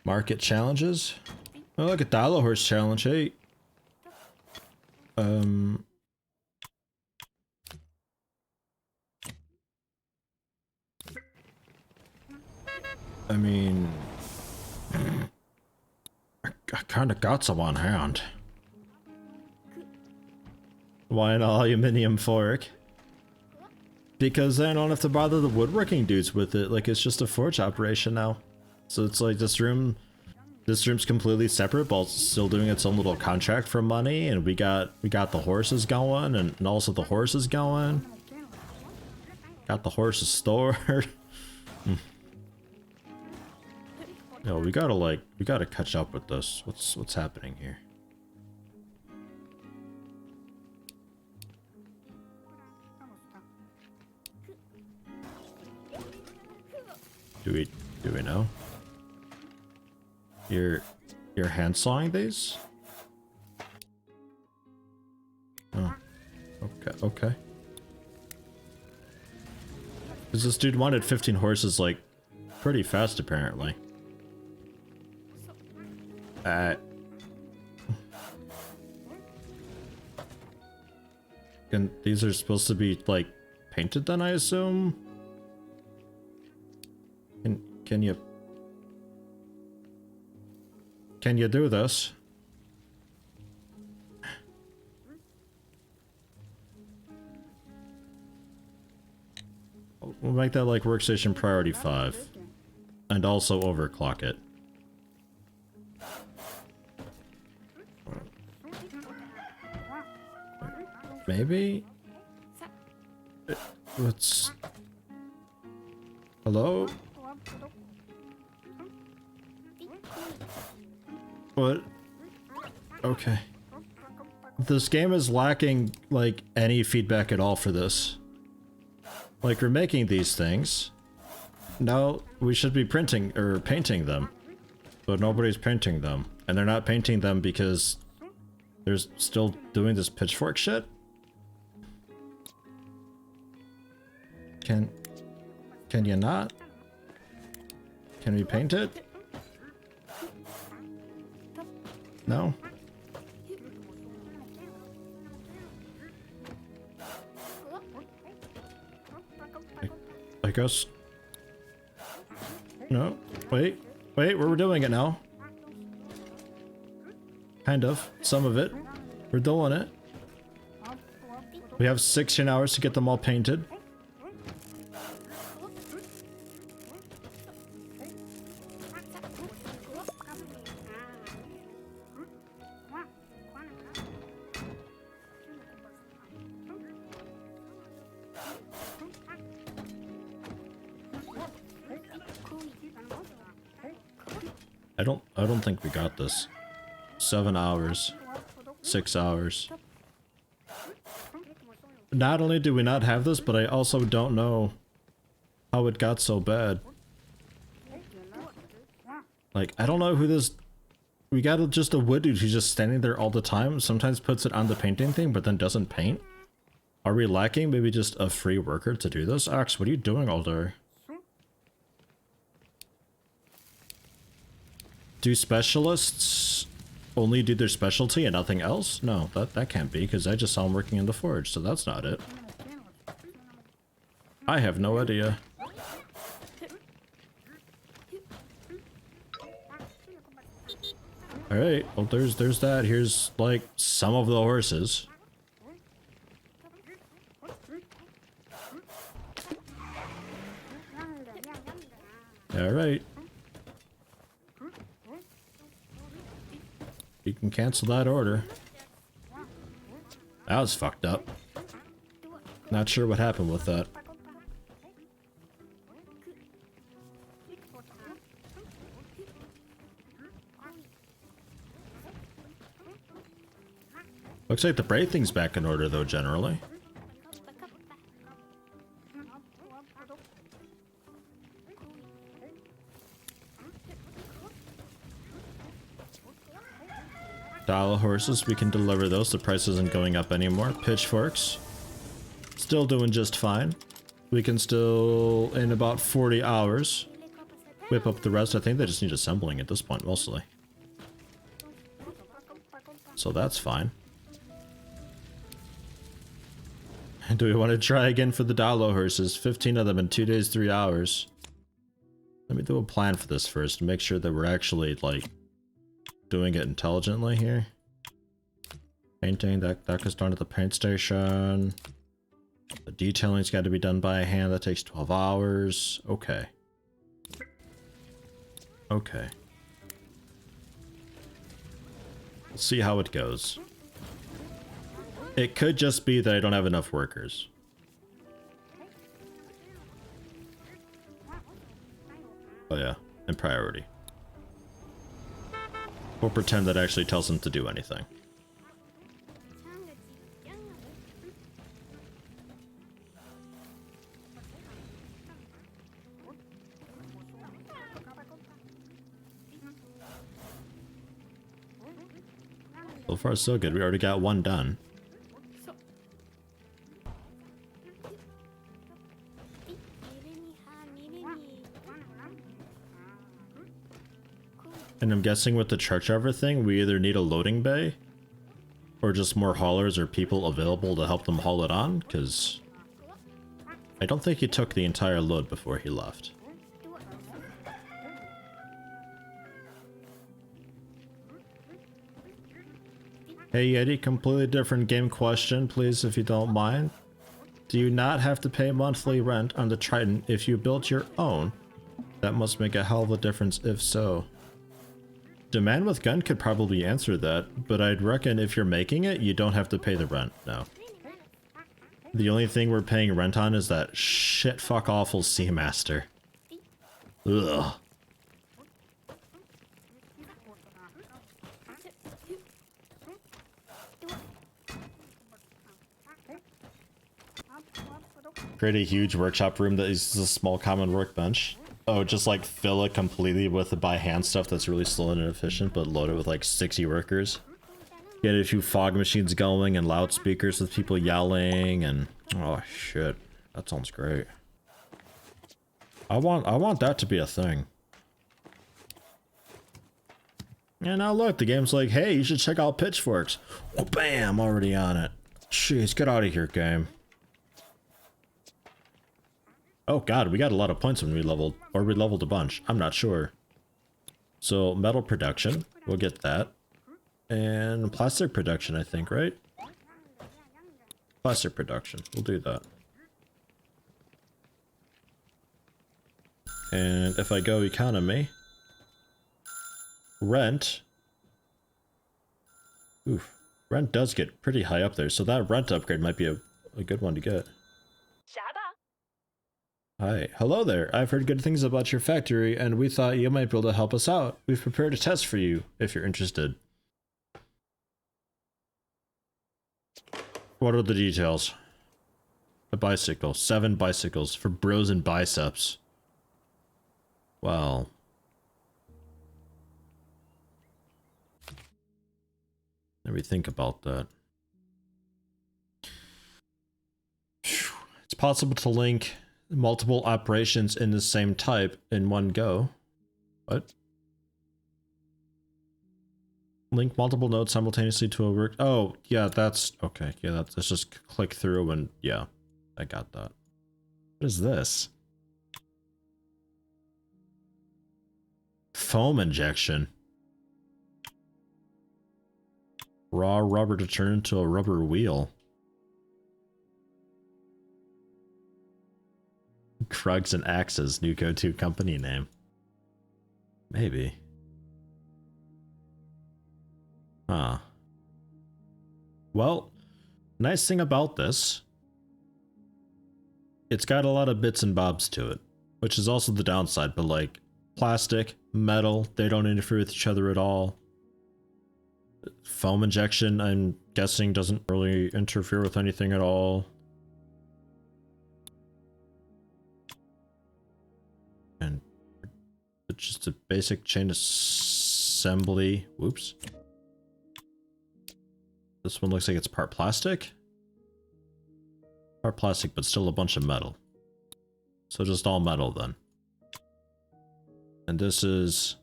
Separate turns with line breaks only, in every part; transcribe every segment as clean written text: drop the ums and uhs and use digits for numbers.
Market challenges. Oh, look at Dollar Horse challenge. Hey. I mean, I kind of got some on hand. Why an aluminium fork? Because then I don't have to bother the woodworking dudes with it. Like, it's just a forge operation now. So it's like this room's completely separate, but still doing its own little contract for money. And we got the horses going, and also the horses going. Got the horses stored. No, we gotta catch up with this. What's happening here? Do we know? You're hand sawing these? Oh. Okay. Cause this dude wanted 15 horses like pretty fast apparently. And these are supposed to be like painted then, I assume? Can you do this? We'll make that like workstation priority 5. And also overclock it. Maybe? Let's... Hello? What? Okay. This game is lacking, like, any feedback at all for this. Like, we're making these things. Now, we should be printing, or painting them. But nobody's painting them. And they're not painting them because they're still doing this pitchfork shit? Can you not? Can we paint it? No? I guess... No. Wait, we're doing it now. Kind of. Some of it. We're doing it. We have 16 hours to get them all painted. I don't think we got this. 7 hours. 6 hours. Not only do we not have this, but I also don't know how it got so bad. Like, I don't know who this... We got just a wood dude who's just standing there all the time, sometimes puts it on the painting thing, but then doesn't paint. Are we lacking maybe just a free worker to do this? Axe, what are you doing all day? Do specialists only do their specialty and nothing else? No, that can't be, because I just saw him working in the forge, so that's not it. I have no idea. Alright, well there's that. Here's like some of the horses. Alright. You can cancel that order. That was fucked up. Not sure what happened with that. Looks like the braid thing's back in order though, generally. Dollar horses, we can deliver those. The price isn't going up anymore. Pitchforks, still doing just fine. We can still, in about 40 hours, whip up the rest. I think they just need assembling at this point, mostly. So that's fine. Do we want to try again for the Dalo hearses? 15 of them in 2 days, 3 hours. Let me do a plan for this first to make sure that we're actually, like, doing it intelligently here. Painting, that goes down to the paint station. The detailing's got to be done by hand. That takes 12 hours. Okay. Okay. We'll see how it goes. It could just be that I don't have enough workers. Oh yeah, and priority. We'll pretend that actually tells them to do anything. So far so good, we already got one done. And I'm guessing with the church everything, we either need a loading bay or just more haulers or people available to help them haul it on, because I don't think he took the entire load before he left. Hey Yeti, completely different game question, please, if you don't mind. Do you not have to pay monthly rent on the Triton if you built your own? That must make a hell of a difference if so. The man with gun could probably answer that, but I'd reckon if you're making it, you don't have to pay the rent, no. The only thing we're paying rent on is that shit fuck awful Seamaster. Ugh. Create a huge workshop room that is a small common workbench. Oh, just like fill it completely with the by hand stuff that's really slow and inefficient, but load it with like 60 workers. Get a few fog machines going and loudspeakers with people yelling and oh shit, that sounds great. I want that to be a thing. Yeah, now look, the game's like, hey, you should check out Pitchforks. Oh, bam, already on it. Jeez, get out of here, game. Oh god, we got a lot of points when we leveled, or we leveled a bunch. I'm not sure. So, metal production, we'll get that. And plastic production, I think, right? Plastic production, we'll do that. And if I go economy, rent. Oof, rent does get pretty high up there, so that rent upgrade might be a good one to get. Hi, hello there. I've heard good things about your factory, and we thought you might be able to help us out. We've prepared a test for you, if you're interested. What are the details? A bicycle. 7 bicycles for bros and biceps. Well. Let me think about that. It's possible to link multiple operations in the same type in one go. What? Link multiple nodes simultaneously to a work. Oh, yeah, that's okay. Yeah, let's just click through and yeah, I got that. What is this? Foam injection. Raw rubber to turn into a rubber wheel. Krugs and Axes, new go-to company name. Maybe. Huh. Well, nice thing about this, it's got a lot of bits and bobs to it, which is also the downside, but like plastic, metal, they don't interfere with each other at all. Foam injection, I'm guessing, doesn't really interfere with anything at all. And it's just a basic chain assembly. Whoops. This one looks like it's part plastic. Part plastic, but still a bunch of metal. So just all metal then. And this is...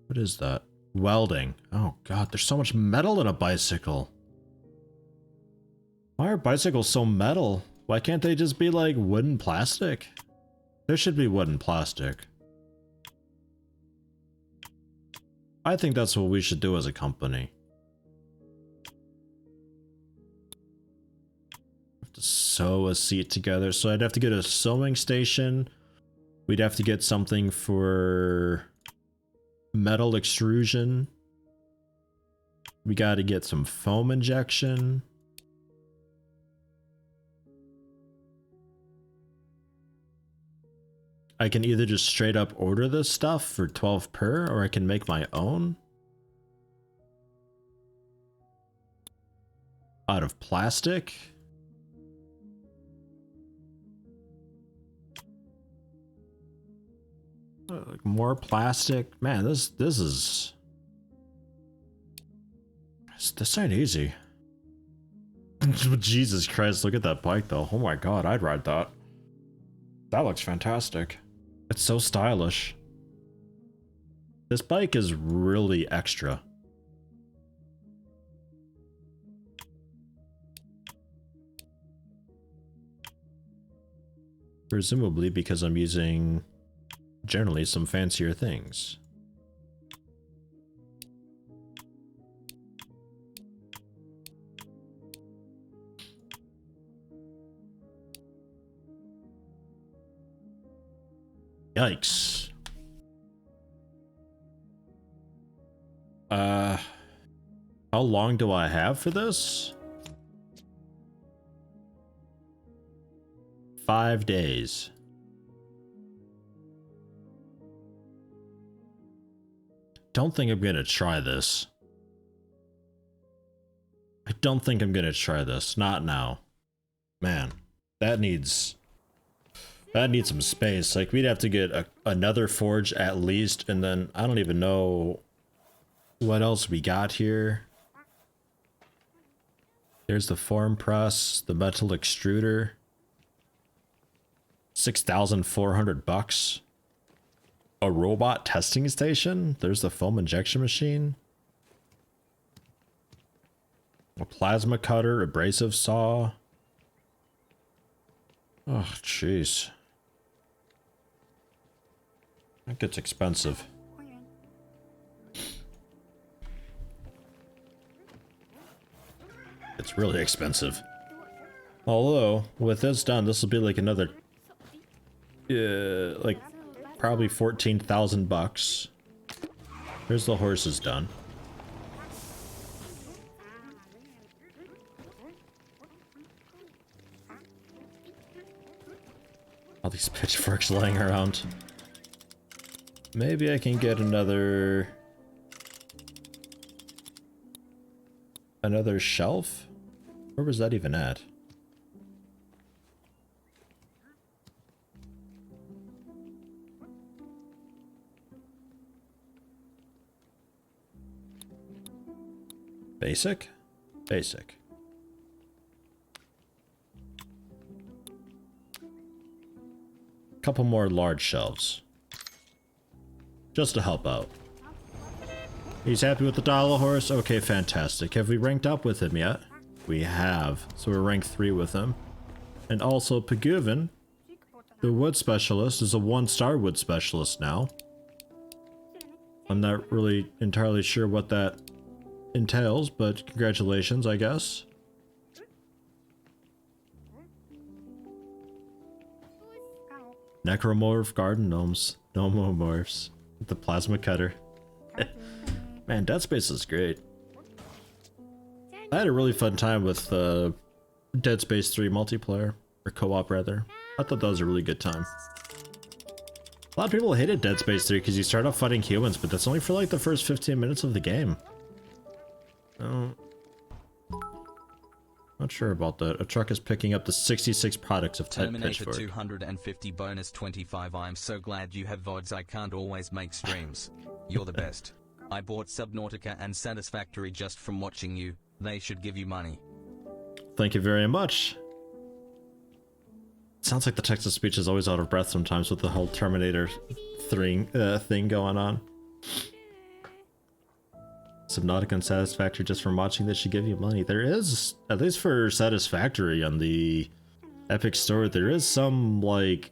What is that? Welding. Oh god, there's so much metal in a bicycle. Why are bicycles so metal? Why can't they just be like wooden plastic? There should be wooden plastic. I think that's what we should do as a company. Have to sew a seat together, so I'd have to get a sewing station. We'd have to get something for metal extrusion. We got to get some foam injection. I can either just straight up order this stuff for 12 per, or I can make my own. Out of plastic. Like more plastic. Man, this ain't easy. Jesus Christ, look at that bike though. Oh my god, I'd ride that. That looks fantastic. It's so stylish. This bike is really extra. Presumably because I'm using generally some fancier things. Yikes. How long do I have for this? 5 days. Don't think I'm gonna try this. I don't think I'm gonna try this. Not now. Man, that needs some space. Like, we'd have to get another forge at least, and then I don't even know what else we got here. There's the form press, the metal extruder. 6,400 bucks. A robot testing station. There's the foam injection machine. A plasma cutter, abrasive saw. Oh, jeez. That gets expensive. It's really expensive. Although, with this done, this will be like another... like, probably 14,000 bucks. Here's the horses done. All these pitchforks laying around. Maybe I can get another shelf? Where was that even at? Basic? Basic. Couple more large shelves. Just to help out. He's happy with the dollar horse? Okay, fantastic. Have we ranked up with him yet? We have. So we're ranked 3 with him. And also Paguvin, the wood specialist, is a 1-star wood specialist now. I'm not really entirely sure what that entails, but congratulations, I guess. Necromorph garden gnomes. Nomomorphs. The plasma cutter. Man, Dead Space is great. I had a really fun time with Dead Space 3 multiplayer. Or co-op, rather. I thought that was a really good time. A lot of people hated Dead Space 3 because you start off fighting humans, but that's only for like the first 15 minutes of the game. Oh. Not sure about that. A truck is picking up the 66 products of Ted
Terminator
Pitchfork.
250 bonus 25. I'm so glad you have VODs. I can't always make streams. You're the best. I bought Subnautica and Satisfactory just from watching you. They should give you money.
Thank you very much. Sounds like the text-to-speech is always out of breath sometimes with the whole Terminator thing going on. Subnautica and Satisfactory, just from watching this should give you money. There is, at least for Satisfactory on the Epic Store, there is some, like,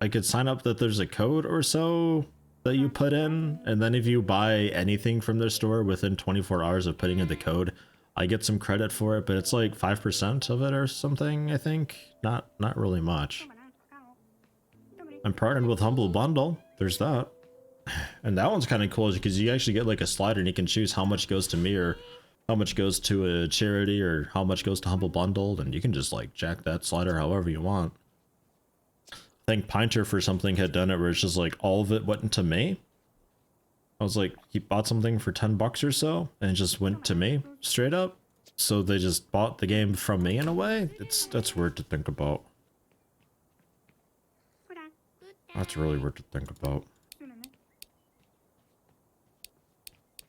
I could sign up that there's a code or so that you put in, and then if you buy anything from their store within 24 hours of putting in the code, I get some credit for it, but it's like 5% of it or something, I think. Not really much. I'm partnered with Humble Bundle. There's that. And that one's kind of cool because you actually get like a slider and you can choose how much goes to me or how much goes to a charity or how much goes to Humble Bundle, and you can just like jack that slider however you want. I think Pinter for something had done it where it's just like all of it went into me. I was like, he bought something for 10 bucks or so and it just went to me straight up. So they just bought the game from me in a way. That's weird to think about. That's really weird to think about.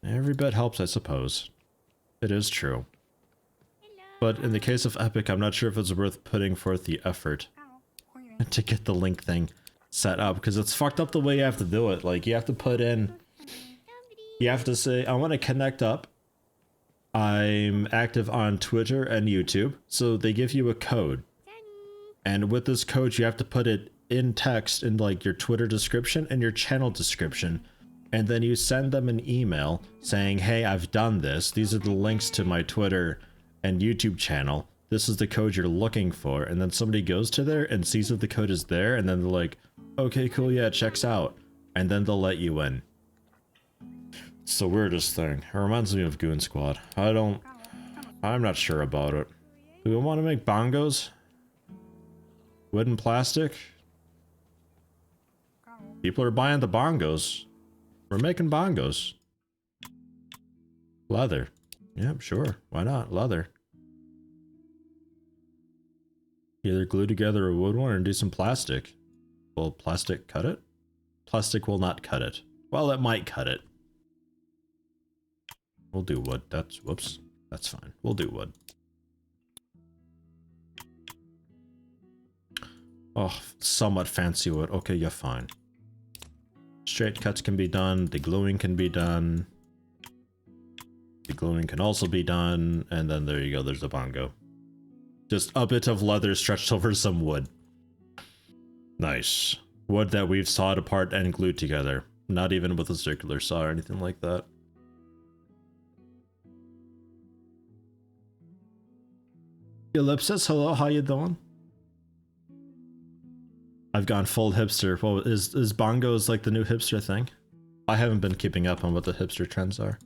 Every bit helps, I suppose. It is true. But in the case of Epic, I'm not sure if it's worth putting forth the effort to get the link thing set up, because it's fucked up the way you have to do it. Like, you have to put in... You have to say, I want to connect up. I'm active on Twitter and YouTube, so they give you a code. And with this code, you have to put it in text in, like, your Twitter description and your channel description. And then you send them an email saying, hey, I've done this. These are the links to my Twitter and YouTube channel. This is the code you're looking for. And then somebody goes to there and sees if the code is there. And then they're like, okay, cool, yeah, it checks out. And then they'll let you in. It's the weirdest thing. It reminds me of Goon Squad. I'm not sure about it. Do we want to make bongos? Wood and plastic? People are buying the bongos. We're making bongos. Leather. Yep, sure. Why not? Leather. Either glue together a wood one or do some plastic. Will plastic cut it? Plastic will not cut it. Well, it might cut it. We'll do wood. Whoops. That's fine. We'll do wood. Oh, somewhat fancy wood. Okay, you're fine. Straight cuts can be done. The gluing can be done. The gluing can also be done. And then there you go. There's the bongo. Just a bit of leather stretched over some wood. Nice. Wood that we've sawed apart and glued together. Not even with a circular saw or anything like that. Ellipsis, hello, how you doing? I've gone full hipster. Well, is bongos like the new hipster thing? I haven't been keeping up on what the hipster trends are.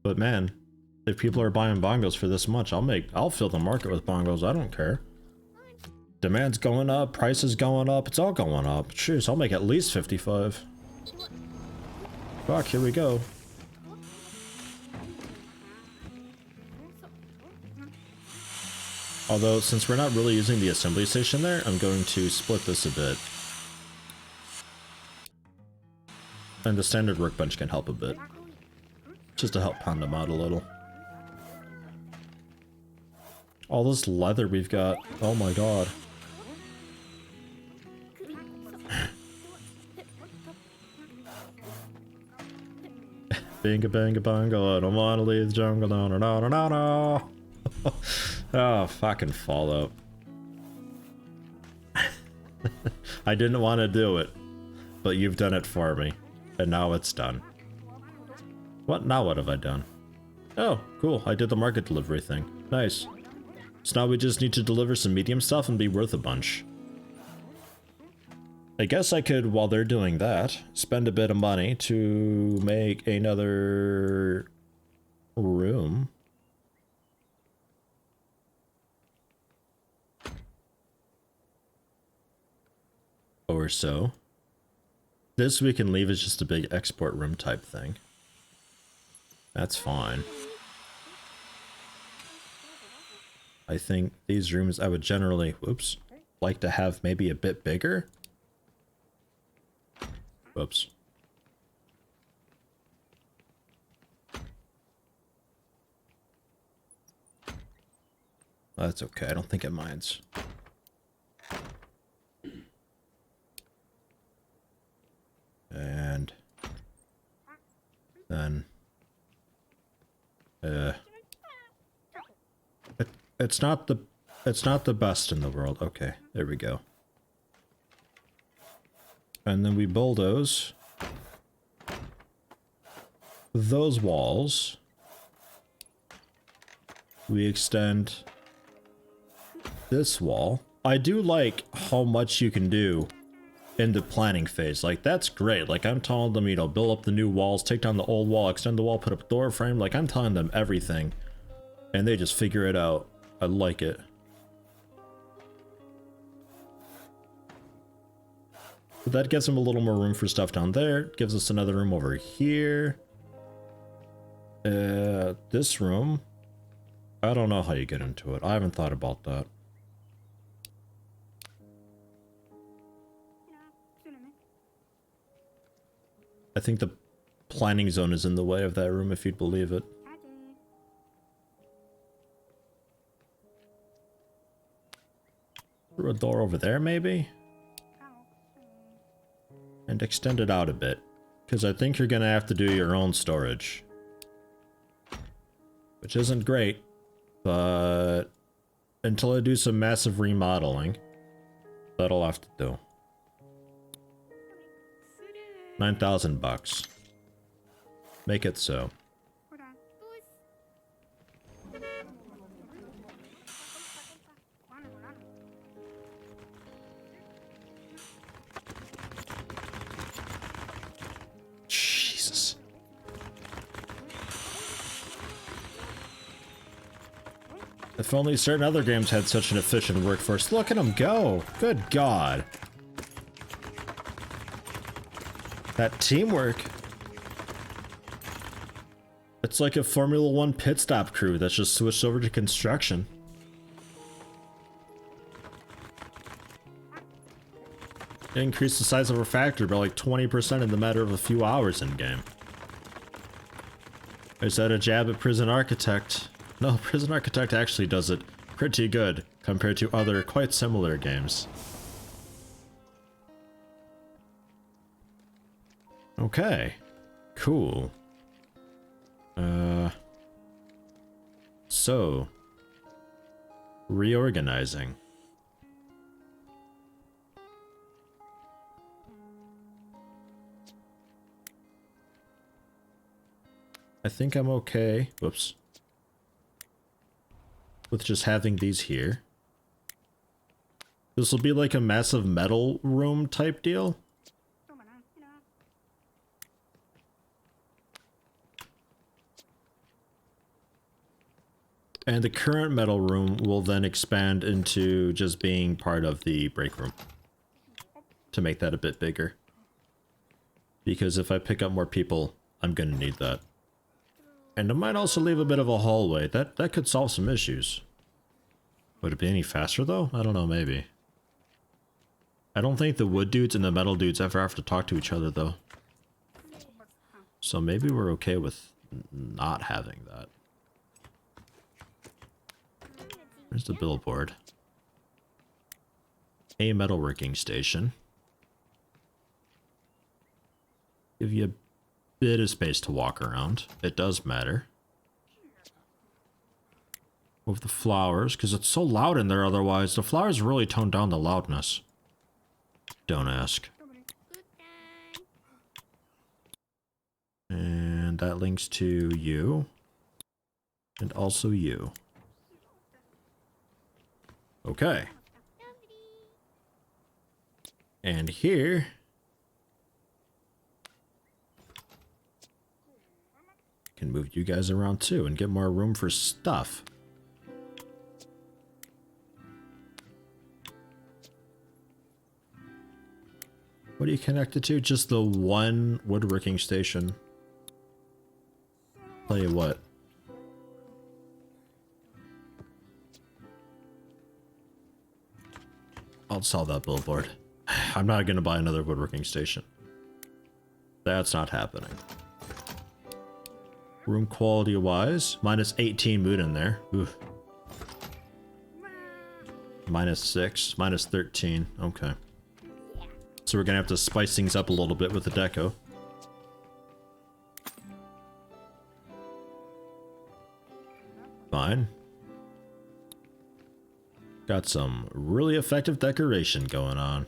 But man, if people are buying bongos for this much, I'll fill the market with bongos, I don't care. Demand's going up, price is going up, it's all going up. Jeez, I'll make at least 55. Fuck, here we go. Although, since we're not really using the assembly station there, I'm going to split this a bit. And the standard workbench can help a bit. Just to help pound them out a little. All this leather we've got. Oh my god. Binga banga bongo, I don't wanna leave the jungle, no no no no no no. Oh, fucking Fallout. I didn't want to do it, but you've done it for me, and now it's done. What? Now what have I done? Oh, cool, I did the market delivery thing. Nice. So now we just need to deliver some medium stuff and be worth a bunch. I guess I could, while they're doing that, spend a bit of money to make another room. Or so. This we can leave as just a big export room type thing. That's fine. I think these rooms I would generally, whoops, like to have maybe a bit bigger. Whoops. That's okay, I don't think it minds. And then it's not the best in the world. Okay, there we go. And then we bulldoze those walls. We extend this wall. I do like how much you can do in the planning phase. Like, that's great. Like, I'm telling them, you know, build up the new walls, take down the old wall, extend the wall, put up a door frame. Like, I'm telling them everything. And they just figure it out. I like it. But that gives them a little more room for stuff down there. Gives us another room over here. This room, I don't know how you get into it. I haven't thought about that. I think the planning zone is in the way of that room, if you'd believe it. Through a door over there, maybe? And extend it out a bit. Because I think you're gonna have to do your own storage. Which isn't great, but until I do some massive remodeling, that'll have to do. 9,000 bucks. Make it so. Jesus. If only certain other games had such an efficient workforce. Look at them go! Good God. That teamwork. It's like a Formula 1 pit stop crew that's just switched over to construction. It increased the size of our factory by like 20% in the matter of a few hours in game. Is that a jab at Prison Architect? No, Prison Architect actually does it pretty good compared to other quite similar games. Okay, cool. So, reorganizing. I think I'm okay, whoops, with just having these here. This will be like a massive metal room type deal. And the current metal room will then expand into just being part of the break room. To make that a bit bigger. Because if I pick up more people, I'm gonna need that. And I might also leave a bit of a hallway. That could solve some issues. Would it be any faster though? I don't know, maybe. I don't think the wood dudes and the metal dudes ever have to talk to each other though. So maybe we're okay with not having that. Where's the billboard? A metalworking station. Give you a bit of space to walk around. It does matter. Move the flowers, because it's so loud in there otherwise. The flowers really tone down the loudness. Don't ask. And that links to you. And also you. Okay. And here... can move you guys around too and get more room for stuff. What are you connected to? Just the one woodworking station. Tell you what. I'll sell that billboard. I'm not going to buy another woodworking station. That's not happening. Room quality wise, minus 18 mood in there. Oof. -6, -13. Okay. So we're gonna have to spice things up a little bit with the deco. Fine. Got some really effective decoration going on.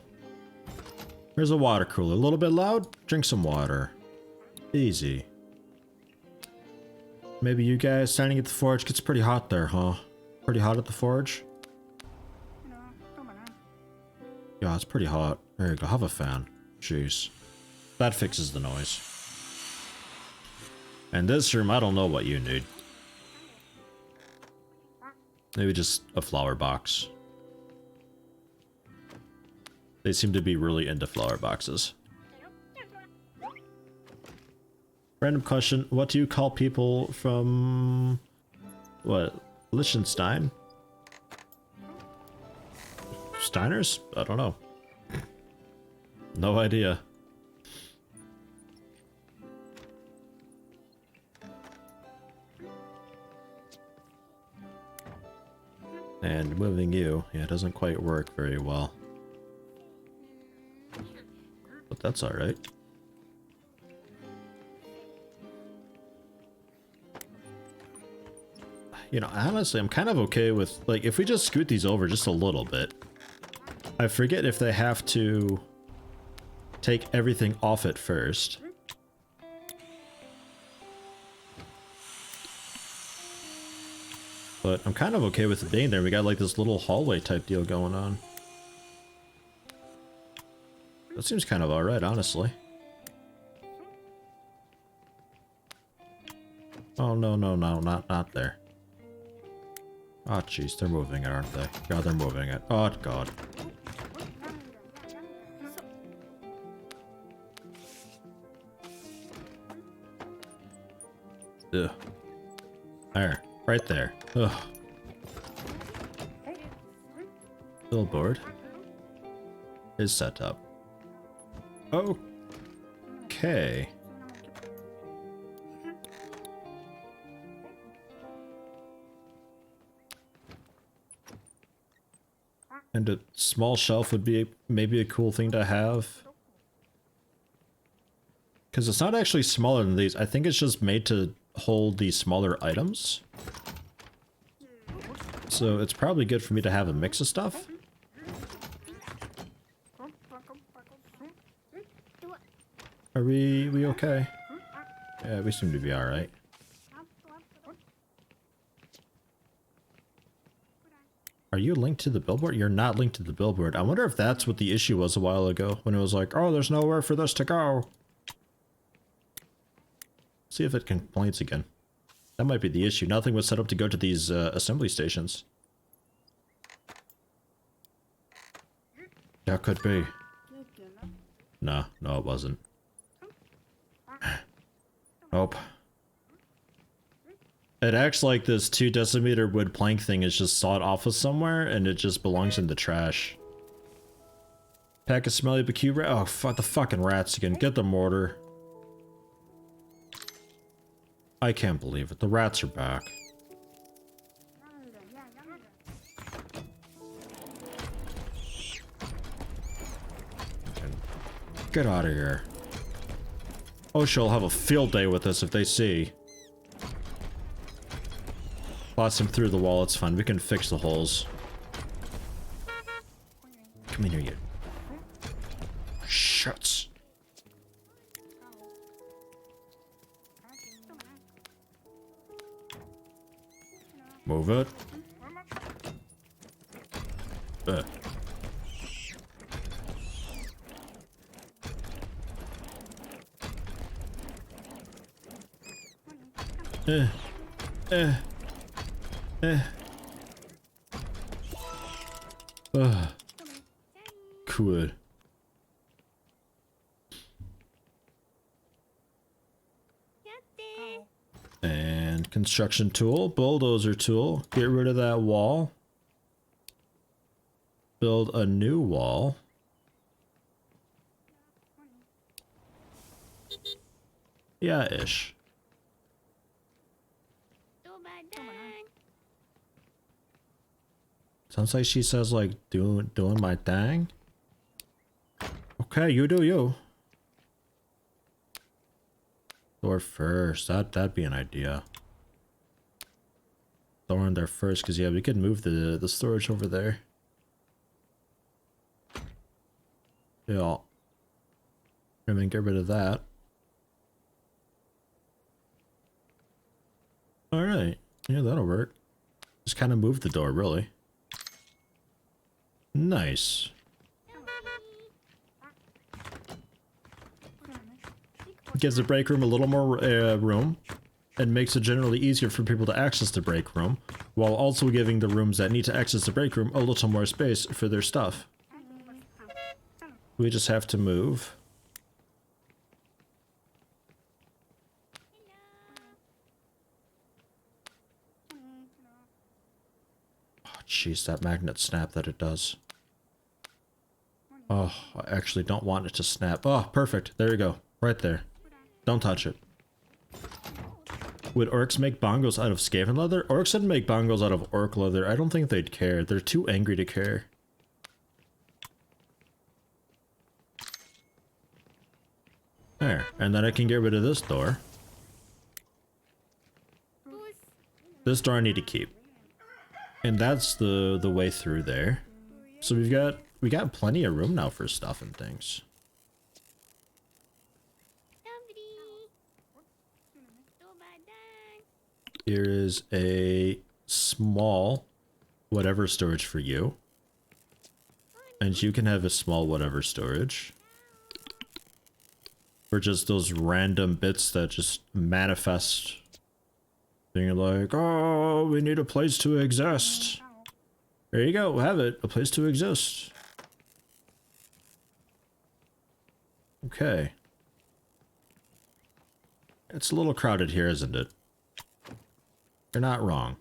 Here's a water cooler. A little bit loud? Drink some water. Easy. Maybe you guys standing at the forge gets pretty hot there, huh? Pretty hot at the forge? Yeah, it's pretty hot. There you go, have a fan. Jeez. That fixes the noise. And this room, I don't know what you need. Maybe just a flower box. They seem to be really into flower boxes. Random question, what do you call people from... what? Liechtenstein? Steiners? I don't know. No idea. And moving you, yeah, it doesn't quite work very well. But that's alright. You know, honestly, I'm kind of okay with, like, if we just scoot these over just a little bit. I forget if they have to take everything off it first. But I'm kind of okay with it being there. We got like this little hallway type deal going on. That seems kind of alright, honestly. Oh, no, no, no, not there. Oh, jeez, they're moving it, aren't they? God, they're moving it. Oh, God. Ugh. There. Right there. Ugh. Billboard is set up. Okay. And a small shelf would be maybe a cool thing to have. Because it's not actually smaller than these. I think it's just made to hold these smaller items. So it's probably good for me to have a mix of stuff. Are we okay? Yeah, we seem to be alright. Are you linked to the billboard? You're not linked to the billboard. I wonder if that's what the issue was a while ago, when it was like, oh, there's nowhere for this to go. See if it complains again. That might be the issue. Nothing was set up to go to these assembly stations. That could be. No, it wasn't. Nope. It acts like this 2 decimeter wood plank thing is just sawed off of somewhere and it just belongs in the trash. Pack of smelly BQ rat. Oh, fuck the fucking rats again. Get the mortar. I can't believe it. The rats are back. Get out of here. OSHA will have a field day with us if they see. Blast him through the wall, it's fine. We can fix the holes. Come in here, you. Shuts. Move it. Cool. And construction tool, bulldozer tool. Get rid of that wall. Build a new wall. Yeah, ish. Sounds like she says like doing my thing. Okay, you do you. Door first. That'd be an idea. Door in there first, because yeah, we could move the storage over there. Yeah. I mean, get rid of that. Alright. Yeah, that'll work. Just kind of move the door, really. Nice. Gives the break room a little more room, and makes it generally easier for people to access the break room, while also giving the rooms that need to access the break room a little more space for their stuff. We just have to move. Oh, jeez, that magnet snap that it does. Oh, I actually don't want it to snap. Oh, perfect. There you go. Right there. Don't touch it. Would orcs make bongos out of Skaven leather? Orcs would make bongos out of orc leather. I don't think they'd care. They're too angry to care. There. And then I can get rid of this door. This door I need to keep. And that's the way through there. So we got plenty of room now for stuff and things. Here is a small whatever storage for you. And you can have a small whatever storage. For just those random bits that just manifest. Being like, oh, we need a place to exist. There you go, have it. A place to exist. Okay. It's a little crowded here, isn't it? You're not wrong.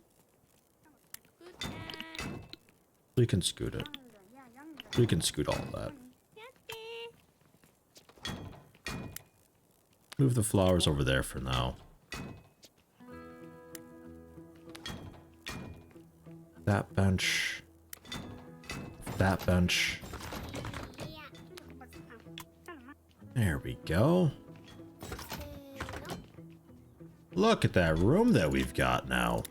We can scoot it. We can scoot all of that. Move the flowers over there for now. That bench. That bench. There we go. Look at that room that we've got now.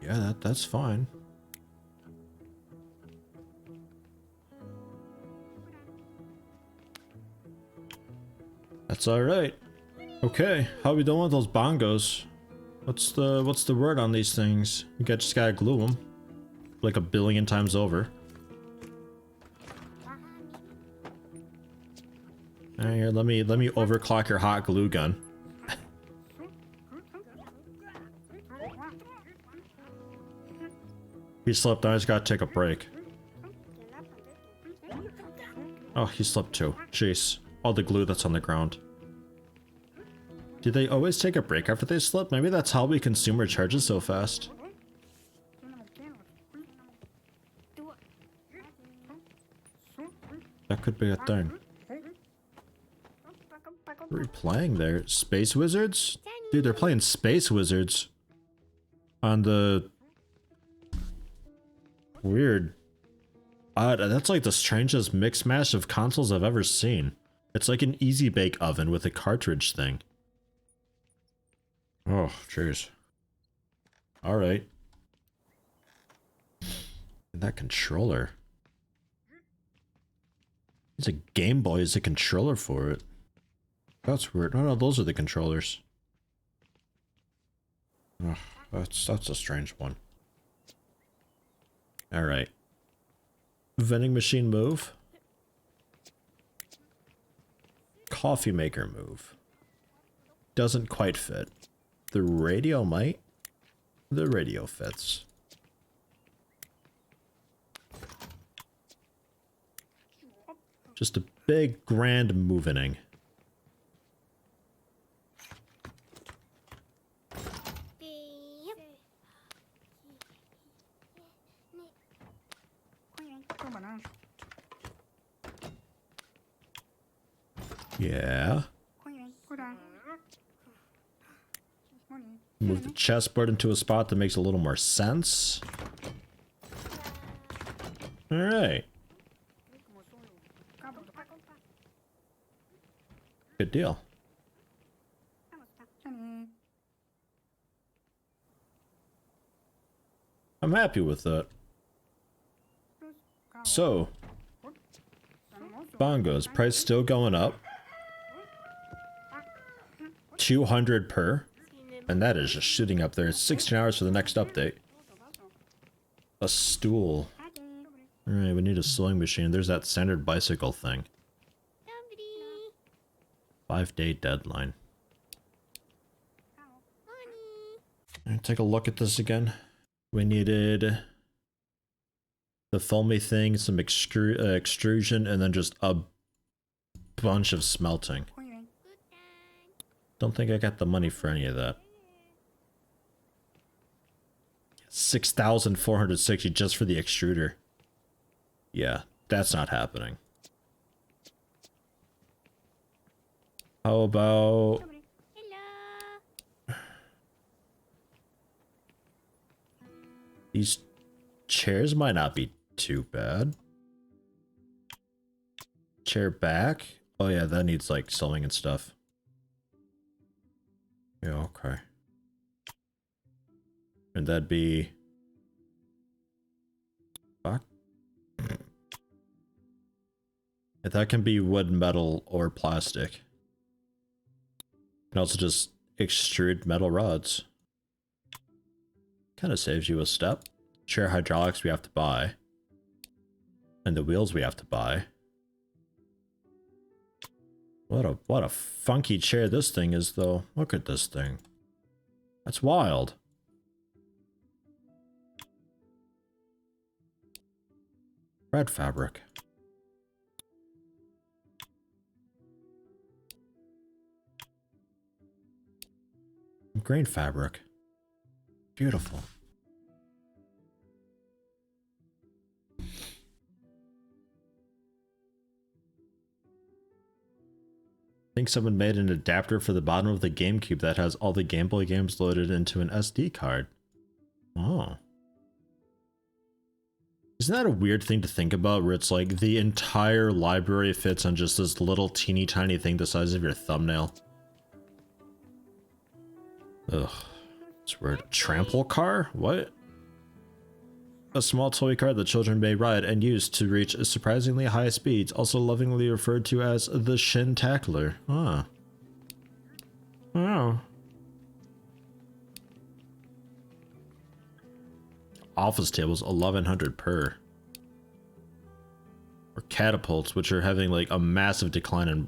Yeah, that's fine. That's all right. Okay, how we doing with those bongos? What's the word on these things? You just gotta glue them, like a billion times over. Alright, here, let me overclock your hot glue gun. He slept. I just gotta take a break. Oh, he slept too. Jeez, all the glue that's on the ground. Do they always take a break after they slept? Maybe that's how we consume recharges so fast. That could be a thing. What are we playing there? Space Wizards? Dude, they're playing Space Wizards. On the... Weird. That's like the strangest mix mash of consoles I've ever seen. It's like an easy bake oven with a cartridge thing. Oh, jeez. Alright. That controller. It's a Game Boy is a controller for it. That's weird. Oh no, those are the controllers. Oh, that's a strange one. Alright. Vending machine move. Coffee maker move. Doesn't quite fit. The radio might. The radio fits. Just a big grand moving. Yeah. Move the chessboard into a spot that makes a little more sense. Alright. Good deal. I'm happy with that. So, bongos, price still going up. 200 per. And that is just shooting up there. It's 16 hours for the next update. A stool. Alright, we need a sewing machine. There's that standard bicycle thing. 5-day deadline. Alright, take a look at this again. We needed the foamy thing, some extrusion, and then just a bunch of smelting. Don't think I got the money for any of that. 6,460 just for the extruder. Yeah, that's not happening. How about... These chairs might not be too bad. Chair back? Oh yeah, that needs like sewing and stuff. Yeah, okay. And that'd be... Fuck. That can be wood, metal, or plastic. You can also just extrude metal rods. Kind of saves you a step. Chair hydraulics we have to buy. And the wheels we have to buy. What a funky chair this thing is though. Look at this thing. That's wild. Red fabric. Green fabric. Beautiful. I think someone made an adapter for the bottom of the GameCube that has all the Game Boy games loaded into an SD card. Oh. Isn't that a weird thing to think about, where it's like the entire library fits on just this little teeny tiny thing the size of your thumbnail? Ugh. It's weird. Trample car? What? A small toy car that children may ride and use to reach surprisingly high speeds, also lovingly referred to as the Shin Tackler. Ah. Oh. Office tables, 1,100 per. Or catapults, which are having like a massive decline in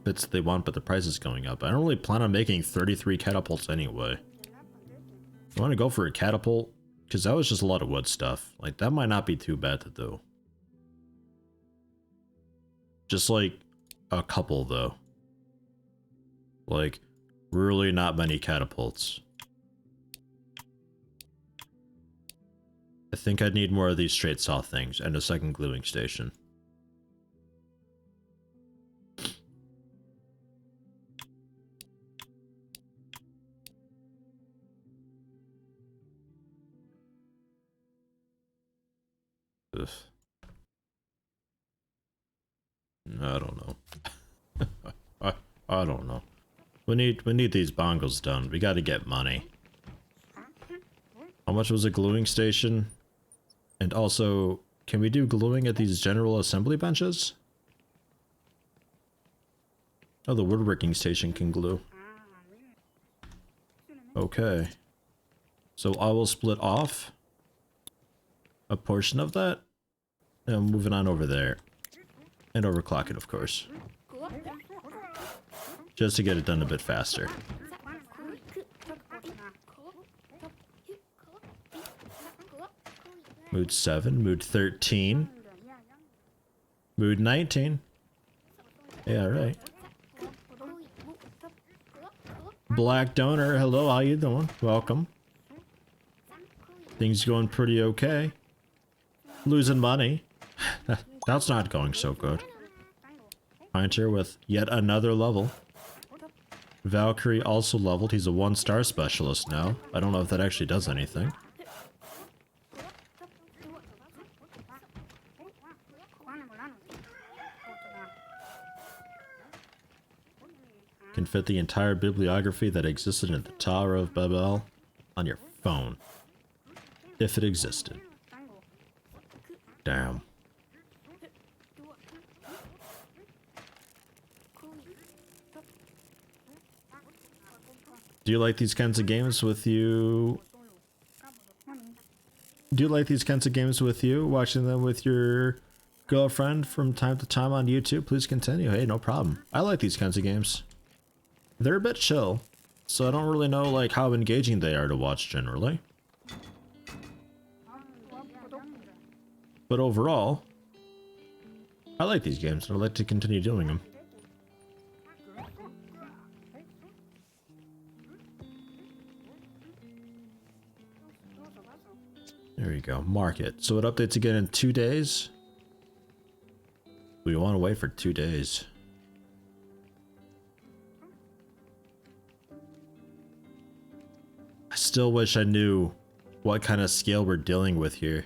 bits that they want, but the price is going up. I don't really plan on making 33 catapults anyway. You want to go for a catapult? Because that was just a lot of wood stuff. Like, that might not be too bad to do. Just like a couple, though. Like, really not many catapults. I think I'd need more of these straight saw things and a second gluing station. Ugh. I don't know. I don't know. We need these bongos done. We gotta get money. How much was a gluing station? And also, can we do gluing at these general assembly benches? Oh, the woodworking station can glue. Okay. So I will split off a portion of that. And moving on over there. And overclock it, of course. Just to get it done a bit faster. Mood 7, mood 13. Mood 19. Yeah, right. Black Donor, hello, how you doing? Welcome. Things going pretty okay. Losing money. That's not going so good. Pinter with yet another level. Valkyrie also leveled. He's a 1-star specialist now. I don't know if that actually does anything. Can fit the entire bibliography that existed in the Tower of Babel on your phone. If it existed. Damn. Do you like these kinds of games with you? Do you like these kinds of games with you? Watching them with your girlfriend from time to time on YouTube? Please continue. Hey, no problem. I like these kinds of games. They're a bit chill, so I don't really know like how engaging they are to watch generally. But overall, I like these games and I'd like to continue doing them. There you go, market. So it updates again in 2 days. We want to wait for 2 days. I still wish I knew what kind of scale we're dealing with here.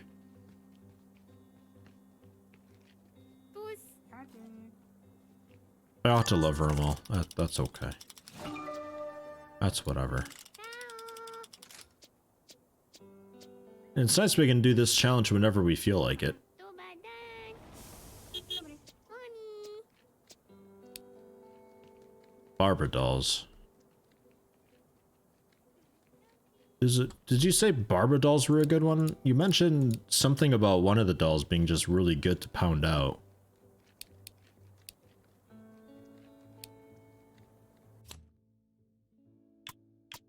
I ought to deliver them all. That's okay. That's whatever. And it's nice we can do this challenge whenever we feel like it. Barbara dolls. Did you say Barbara dolls were a good one? You mentioned something about one of the dolls being just really good to pound out.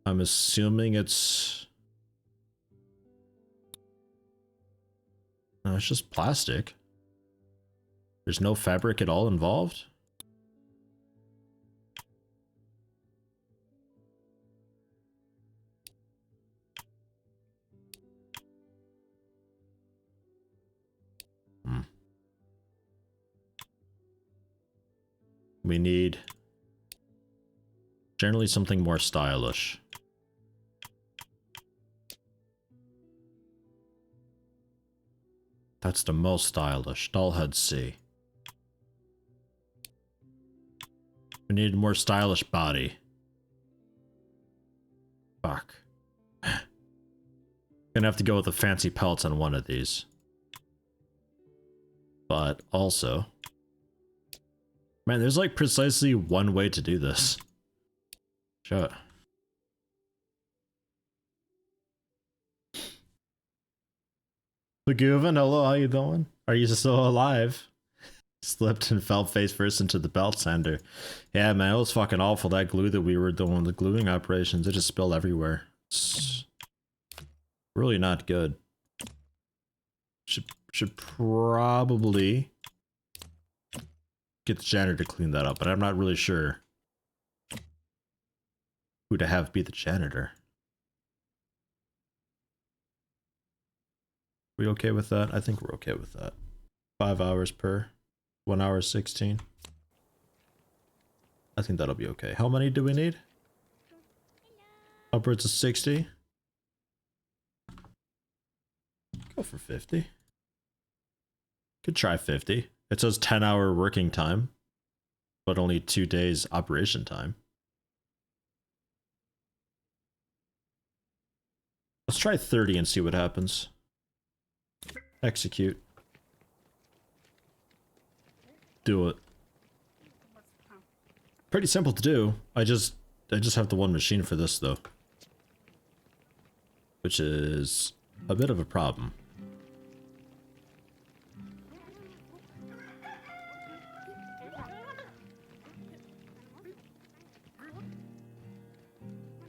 I'm assuming it's... No, it's just plastic. There's no fabric at all involved? We need generally something more stylish. That's the most stylish. Dollhead C. We need a more stylish body. Fuck. Gonna have to go with the fancy pelts on one of these. But also... Man, there's like precisely one way to do this. Shut. Lagoon, hello, how you doing? Are you still alive? Slipped and fell face first into the belt sander. Yeah, man, it was fucking awful. That glue that we were doing, the gluing operations, it just spilled everywhere. It's really not good. Should probably get the janitor to clean that up, but I'm not really sure who to have be the janitor. We okay with that? I think we're okay with that. 5 hours per 1 hour 16. I think that'll be okay. How many do we need? Upwards of 60. Go for 50. Could try 50. It says 10-hour working time, but only 2 days operation time. Let's try 30 and see what happens. Execute. Do it. Pretty simple to do. I just have the one machine for this though, which is a bit of a problem.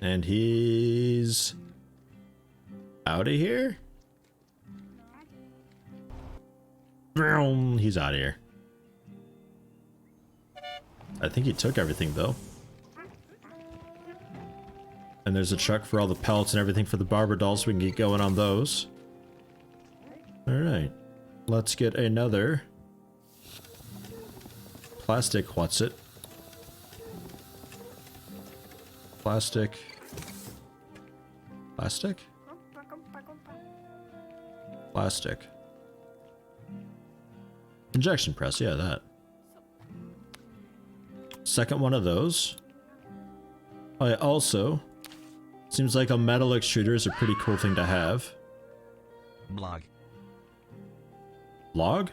And he's out of here? He's out of here. I think he took everything though. And there's a truck for all the pellets and everything for the barber dolls, so we can get going on those. Alright. Let's get another Plastic, what's it? Plastic. Plastic? Plastic. Injection press, yeah, that. Second one of those. I also... Seems like a metal extruder is a pretty cool thing to have.
Blog.
Blog?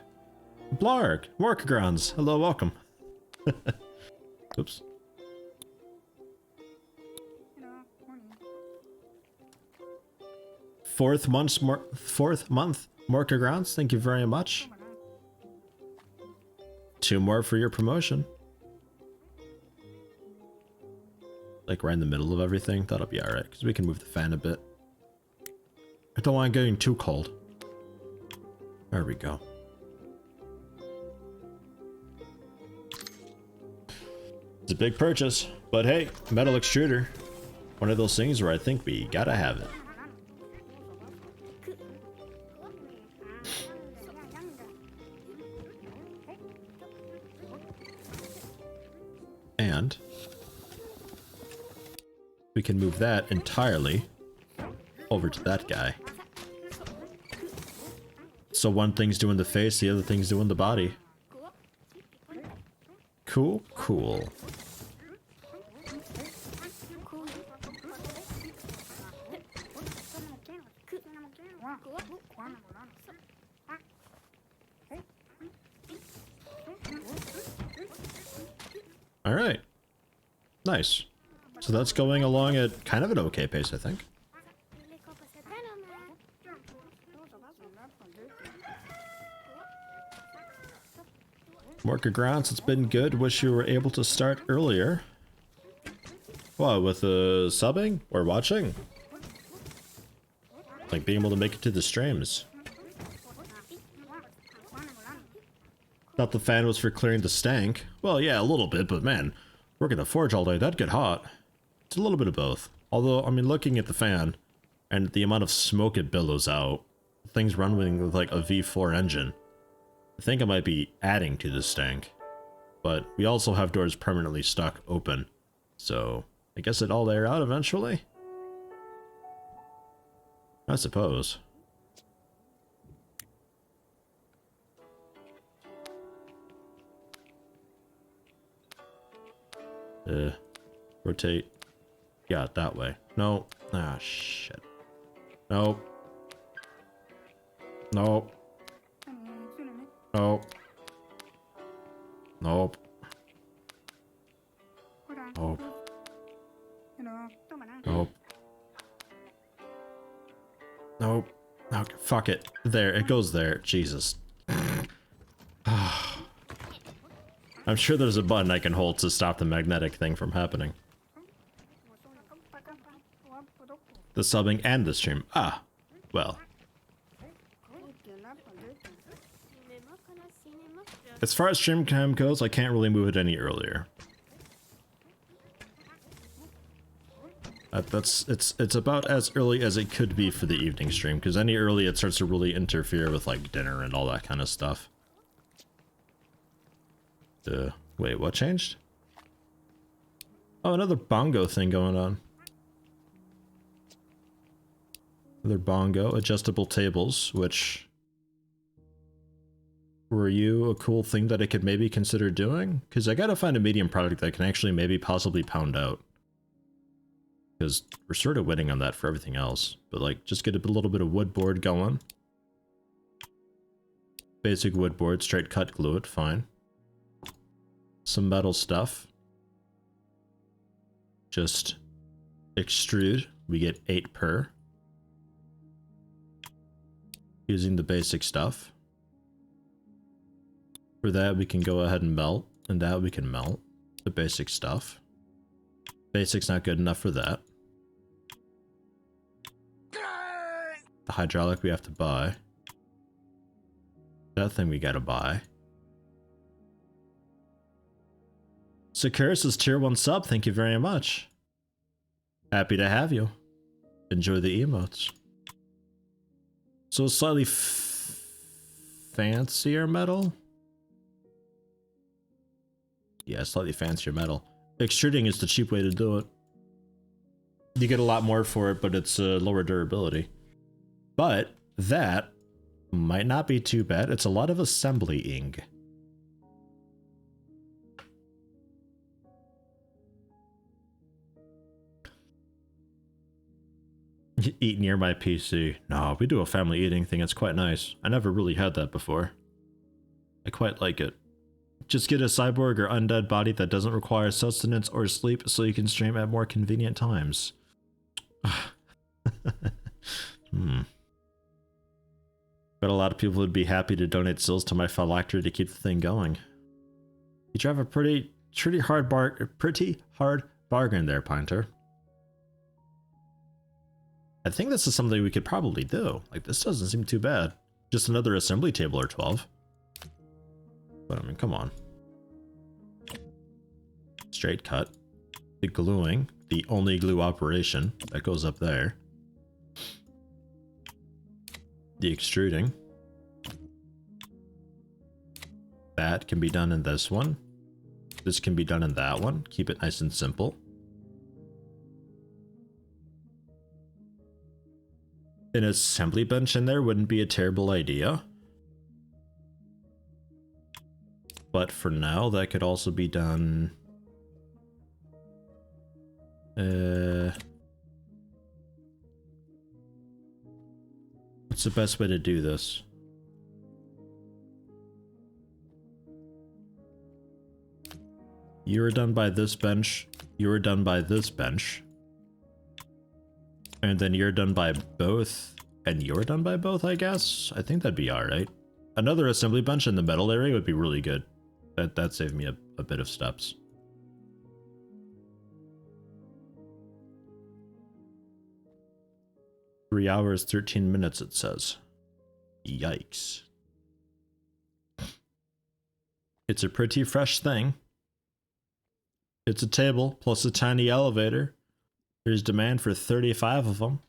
Blarg! Workagrounds! Hello, welcome. Oops. Fourth month Morkagrounds, thank you very much. 2 more for your promotion. Like right in the middle of everything, that'll be alright, because we can move the fan a bit. I don't want it getting too cold. There we go. It's a big purchase, but hey, metal extruder. One of those things where I think we gotta have it. And we can move that entirely over to that guy. So one thing's doing the face, the other thing's doing the body. Cool, cool. All right. Nice. So that's going along at kind of an okay pace, I think. Workagrounds, it's been good. Wish you were able to start earlier. What, with subbing or watching? Like being able to make it to the streams. Thought the fan was for clearing the stank. Well, yeah, a little bit, but man, working the forge all day, that'd get hot. It's a little bit of both. Although, I mean, looking at the fan and the amount of smoke it billows out, things running with like a V4 engine, I think it might be adding to the stank. But we also have doors permanently stuck open, so I guess it'll all air out eventually? I suppose. Rotate. Yeah, that way. No. Ah, shit. Nope. Nope. Nope. Nope. Nope. Nope. Nope. Okay, fuck it. There, it goes there. Jesus. I'm sure there's a button I can hold to stop the magnetic thing from happening. The subbing and the stream. Ah, well. As far as stream time goes, I can't really move it any earlier. It's about as early as it could be for the evening stream, because any early it starts to really interfere with like dinner and all that kind of stuff. Wait, what changed? Oh, another bongo thing going on. Another bongo, adjustable tables, which... Were you a cool thing that I could maybe consider doing? Because I gotta find a medium product that I can actually maybe possibly pound out. Because we're sort of winning on that for everything else. But like, just get a little bit of wood board going. Basic wood board, straight cut, glue it, fine. Some metal stuff. Just extrude. We get 8 per. Using the basic stuff. For that we can go ahead and melt, and that we can melt. The basic stuff. Basic's not good enough for that. The hydraulic we have to buy. That thing we gotta buy. Sakuris is tier 1 sub, thank you very much. Happy to have you. Enjoy the emotes. So slightly fancier metal? Yeah, slightly fancier metal. Extruding is the cheap way to do it. You get a lot more for it, but it's lower durability. But that might not be too bad. It's a lot of assemblying. Eat near my PC. No, we do a family eating thing. It's quite nice. I never really had that before. I quite like it. Just get a cyborg or undead body that doesn't require sustenance or sleep so you can stream at more convenient times. Bet a lot of people would be happy to donate sills to my phylactery to keep the thing going. You drive a pretty hard bargain there, Pinter. I think this is something we could probably do. Like, this doesn't seem too bad. Just another assembly table or 12. But I mean, come on. Straight cut. The gluing. The only glue operation. That goes up there. The extruding. That can be done in this one. This can be done in that one. Keep it nice and simple. An assembly bench in there wouldn't be a terrible idea. But for now, that could also be done... What's the best way to do this? You are done by this bench. You are done by this bench. And then you're done by both. And you're done by both, I guess? I think that'd be alright. Another assembly bench in the metal area would be really good. That saved me a bit of steps. Three hours, 13 minutes, it says. Yikes. It's a pretty fresh thing. It's a table plus a tiny elevator. There's demand for 35 of them.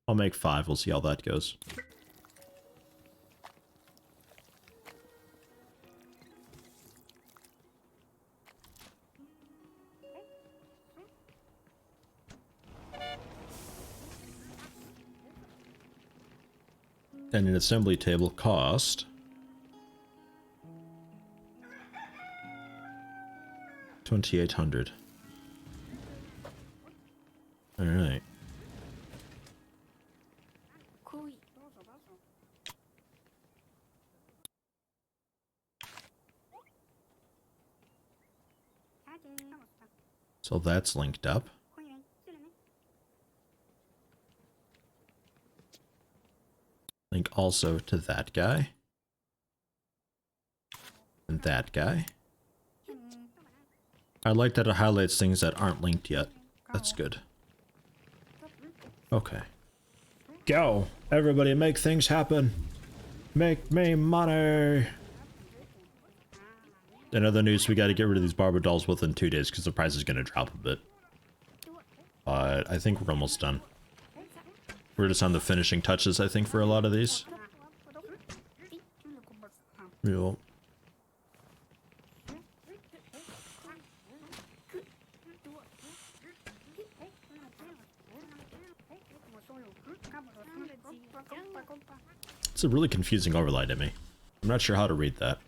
I'll make 5. We'll see how that goes. And an assembly table cost $2,800. All right. So that's linked up. Link also to that guy. And that guy. I like that it highlights things that aren't linked yet. That's good. Okay. Go! Everybody make things happen! Make me money! In other news, we gotta get rid of these barber dolls within 2 days because the price is gonna drop a bit. But I think we're almost done. We're just on the finishing touches, I think, for a lot of these. Yep. It's a really confusing overlay to me. I'm not sure how to read that.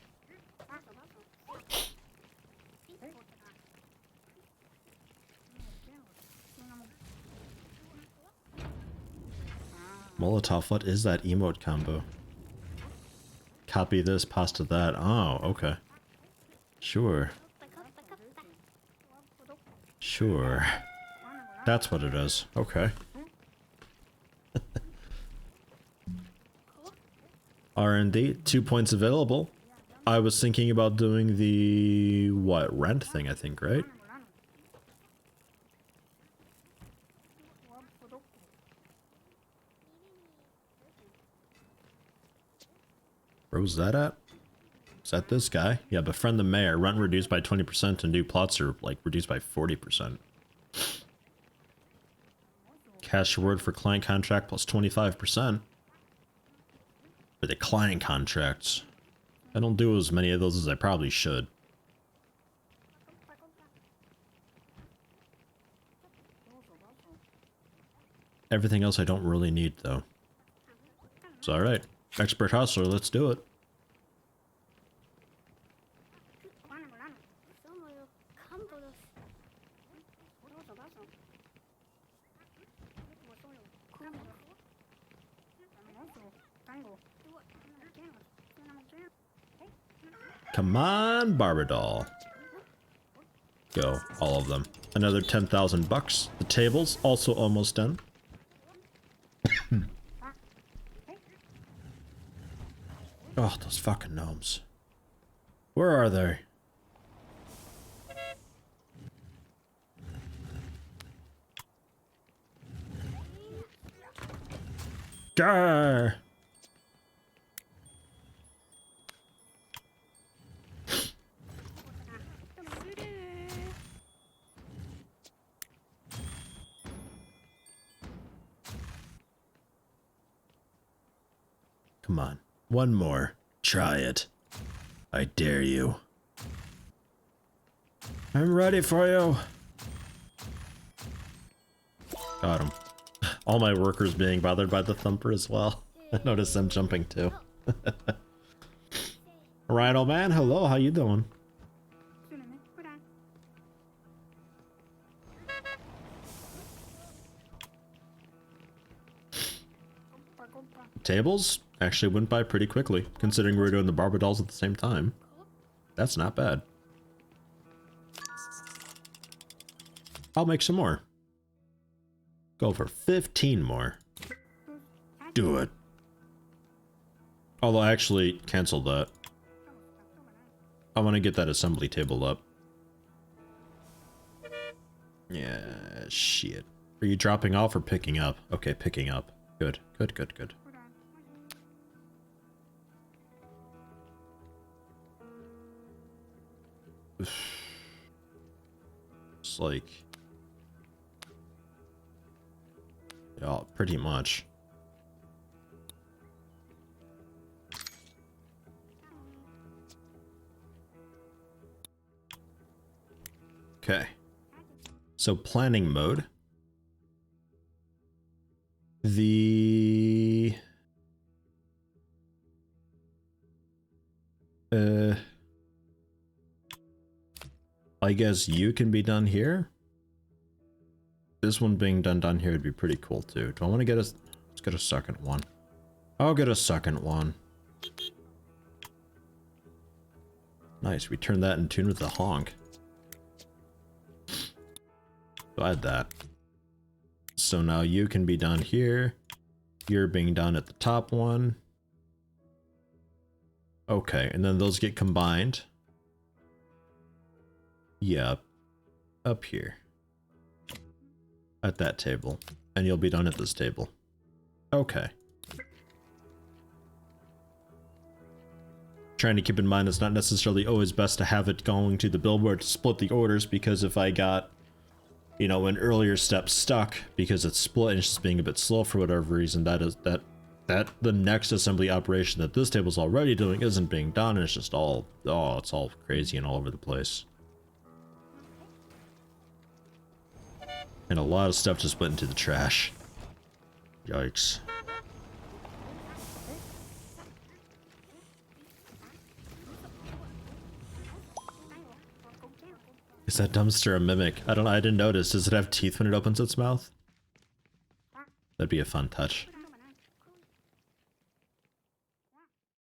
Molotov, what is that emote combo? Copy this, pasta that. Oh, okay. Sure. Sure. That's what it is. Okay. R&D, 2 points available. I was thinking about doing the, what, rent thing, I think, right? Where was that at? Is that this guy? Yeah, befriend the mayor. Rent reduced by 20% and new plots are, like, reduced by 40%. Cash reward for client contract plus 25%. For the client contracts. I don't do as many of those as I probably should. Everything else I don't really need, though. So, alright. Expert hustler, let's do it. Come on, Barbara doll. Go, all of them. Another 10,000 bucks. The tables also almost done. Oh, those fucking gnomes. Where are they? Gar! Come on. One more. Try it. I dare you. I'm ready for you. Got him. All my workers being bothered by the thumper as well. I noticed them jumping too. Alright, old man. Hello, how you doing? Tables actually went by pretty quickly, considering we were doing the Barbara dolls at the same time. That's not bad. I'll make some more. Go for 15 more. Do it. Although I actually canceled that. I want to get that assembly table up. Yeah, shit. Are you dropping off or picking up? Okay, picking up. Good, good, good, good. It's like... yeah, pretty much. Okay. So planning mode. The... I guess you can be done here. This one being done here would be pretty cool too. Do I want to get a... let's get a second one. I'll get a second one. Nice, we turned that in tune with the honk. So I had that. So now you can be done here. You're being done at the top one. Okay, and then those get combined. Yeah, up here. At that table. And you'll be done at this table. Okay. Trying to keep in mind it's not necessarily always best to have it going to the billboard to split the orders, because if I got, you know, an earlier step stuck because it's split and it's just being a bit slow for whatever reason, that the next assembly operation that this table's already doing isn't being done, and it's just all, oh, it's all crazy and all over the place. And a lot of stuff just went into the trash. Yikes. Is that dumpster a mimic? I don't know, I didn't notice. Does it have teeth when it opens its mouth? That'd be a fun touch.